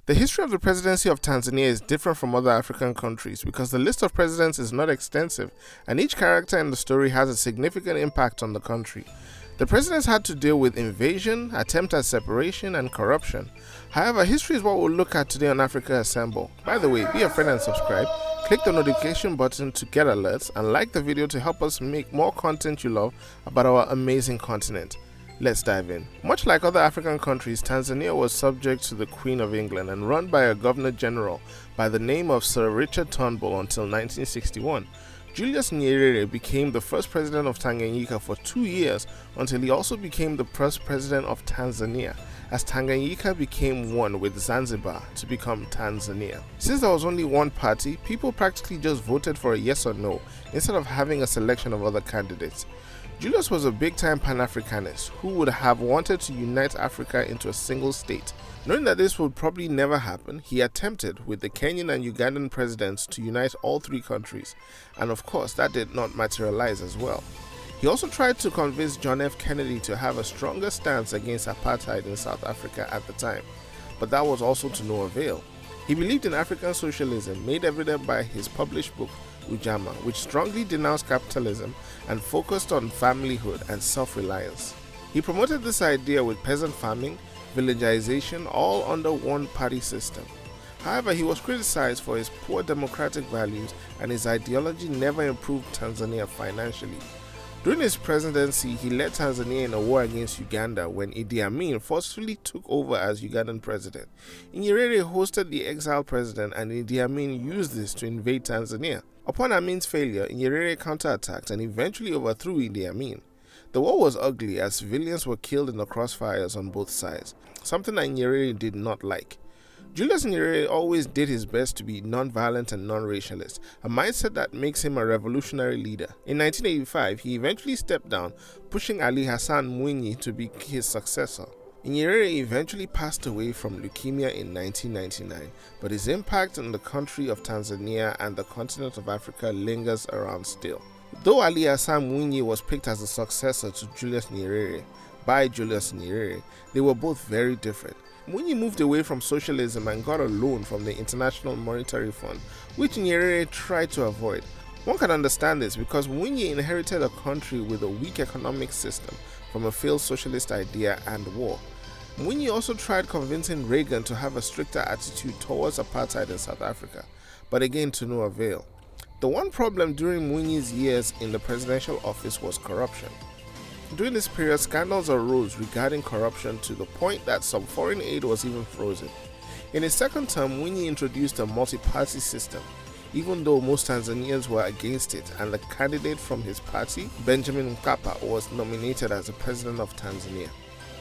The history of the presidency of Tanzania is different from other African countries because the list of presidents is not extensive and each character in the story has a significant impact on the country. The presidents had to deal with invasion, attempt at separation, and corruption. However, history is what we'll look at today on Africa Assemble. By the way, be a friend and subscribe. Click the notification button to get alerts and like the video to help us make more content you love about our amazing continent. Let's dive in. Much like other African countries, Tanzania was subject to the Queen of England and run by a Governor General by the name of Sir Richard Turnbull until 1961. Julius Nyerere became the first president of Tanganyika for 2 years until he also became the first president of Tanzania, as Tanganyika became one with Zanzibar to become Tanzania. Since there was only one party, people practically just voted for a yes or no instead of having a selection of other candidates. Julius was a big-time Pan-Africanist who would have wanted to unite Africa into a single state. Knowing that this would probably never happen, he attempted with the Kenyan and Ugandan presidents to unite all three countries, and of course that did not materialize as well. He also tried to convince John F. Kennedy to have a stronger stance against apartheid in South Africa at the time, but that was also to no avail. He believed in African socialism, made evident by his published book Ujamaa, which strongly denounced capitalism and focused on familyhood and self-reliance. He promoted this idea with peasant farming, villagization, all under one party system. However, he was criticized for his poor democratic values and his ideology never improved Tanzania financially. During his presidency, he led Tanzania in a war against Uganda when Idi Amin forcefully took over as Ugandan president. Nyerere hosted the exiled president and Idi Amin used this to invade Tanzania. Upon Amin's failure, Nyerere counterattacked and eventually overthrew Idi Amin. The war was ugly as civilians were killed in the crossfires on both sides, something that Nyerere did not like. Julius Nyerere always did his best to be non-violent and non-racialist, a mindset that makes him a revolutionary leader. In 1985, he eventually stepped down, pushing Ali Mwinyi to be his successor. Nyerere eventually passed away from leukemia in 1999, but his impact on the country of Tanzania and the continent of Africa lingers around still. Though Ali Mwinyi was picked as the successor to Julius Nyerere by Julius Nyerere, they were both very different. Mwinyi moved away from socialism and got a loan from the International Monetary Fund, which Nyerere tried to avoid. One can understand this because Mwinyi inherited a country with a weak economic system from a failed socialist idea and war. Mwinyi also tried convincing Reagan to have a stricter attitude towards apartheid in South Africa, but again to no avail. The one problem during Mwinyi's years in the presidential office was corruption. During this period, scandals arose regarding corruption to the point that some foreign aid was even frozen. In his second term, Mwinyi introduced a multi-party system, even though most Tanzanians were against it, and the candidate from his party, Benjamin Mkapa, was nominated as the president of Tanzania.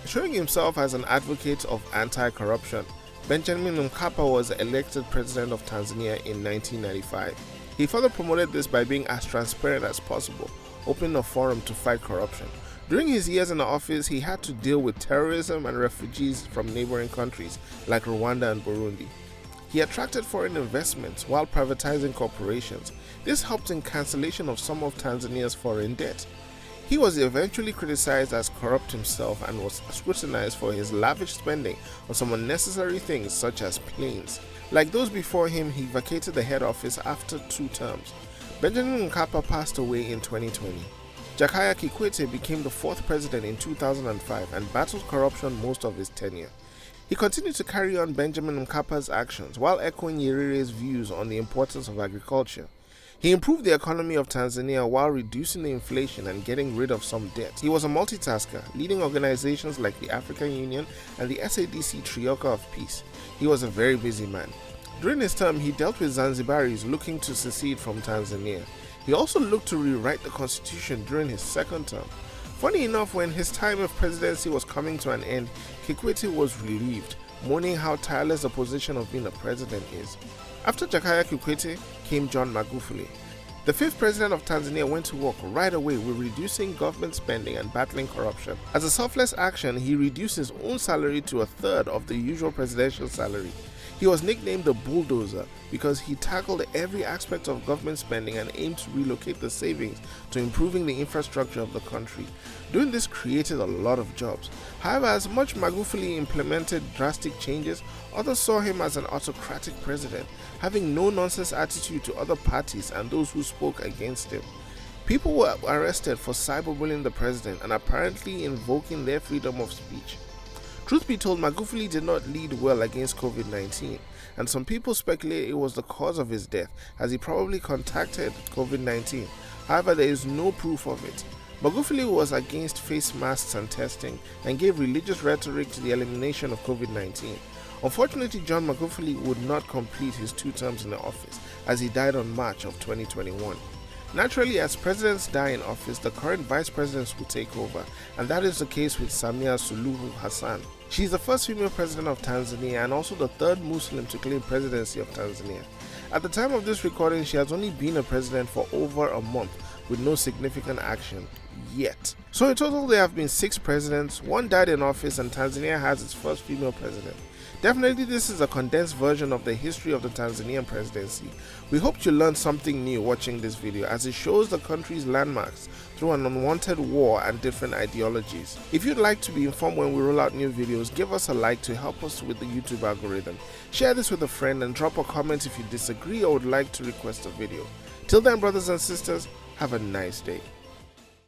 Showing himself as an advocate of anti-corruption, Benjamin Mkapa was elected president of Tanzania in 1995. He further promoted this by being as transparent as possible, opening a forum to fight corruption. During his years in the office, he had to deal with terrorism and refugees from neighboring countries like Rwanda and Burundi. He attracted foreign investments while privatizing corporations. This helped in cancellation of some of Tanzania's foreign debt. He was eventually criticized as corrupt himself and was scrutinized for his lavish spending on some unnecessary things such as planes. Like those before him, he vacated the head office after 2 terms. Benjamin Mkapa passed away in 2020. Jakaya Kikwete became the 4th president in 2005 and battled corruption most of his tenure. He continued to carry on Benjamin Mkapa's actions while echoing Nyerere's views on the importance of agriculture. He improved the economy of Tanzania while reducing the inflation and getting rid of some debt. He was a multitasker, leading organizations like the African Union and the SADC Trioka of Peace. He was a very busy man. During his term, he dealt with Zanzibaris looking to secede from Tanzania. He also looked to rewrite the constitution during his second term. Funny enough, when his time of presidency was coming to an end, Kikwete was relieved, mourning how tireless the position of being a president is. After Jakaya Kikwete came John Magufuli. The 5th president of Tanzania went to work right away with reducing government spending and battling corruption. As a selfless action, he reduced his own salary to 1/3 of the usual presidential salary. He was nicknamed the bulldozer because he tackled every aspect of government spending and aimed to relocate the savings to improving the infrastructure of the country. Doing this created a lot of jobs. However, as much Magufuli implemented drastic changes, others saw him as an autocratic president, having no nonsense attitude to other parties and those who spoke against him. People were arrested for cyberbullying the president and apparently invoking their freedom of speech. Truth be told, Magufuli did not lead well against COVID-19, and some people speculate it was the cause of his death, as he probably contacted COVID-19. However, there is no proof of it. Magufuli was against face masks and testing, and gave religious rhetoric to the elimination of COVID-19. Unfortunately, John Magufuli would not complete his 2 terms in the office, as he died on March of 2021. Naturally, as presidents die in office, the current vice presidents will take over, and that is the case with Samia Suluhu Hassan. She is the first female president of Tanzania and also the 3rd Muslim to claim presidency of Tanzania. At the time of this recording, she has only been a president for over a month with no significant action yet. So in total, there have been 6 presidents, 1 died in office, and Tanzania has its first female president. Definitely this is a condensed version of the history of the Tanzanian presidency. We hope you learned something new watching this video, as it shows the country's landmarks through an unwanted war and different ideologies. If you'd like to be informed when we roll out new videos, give us a like to help us with the YouTube algorithm. Share this with a friend and drop a comment if you disagree or would like to request a video. Till then, brothers and sisters, have a nice day.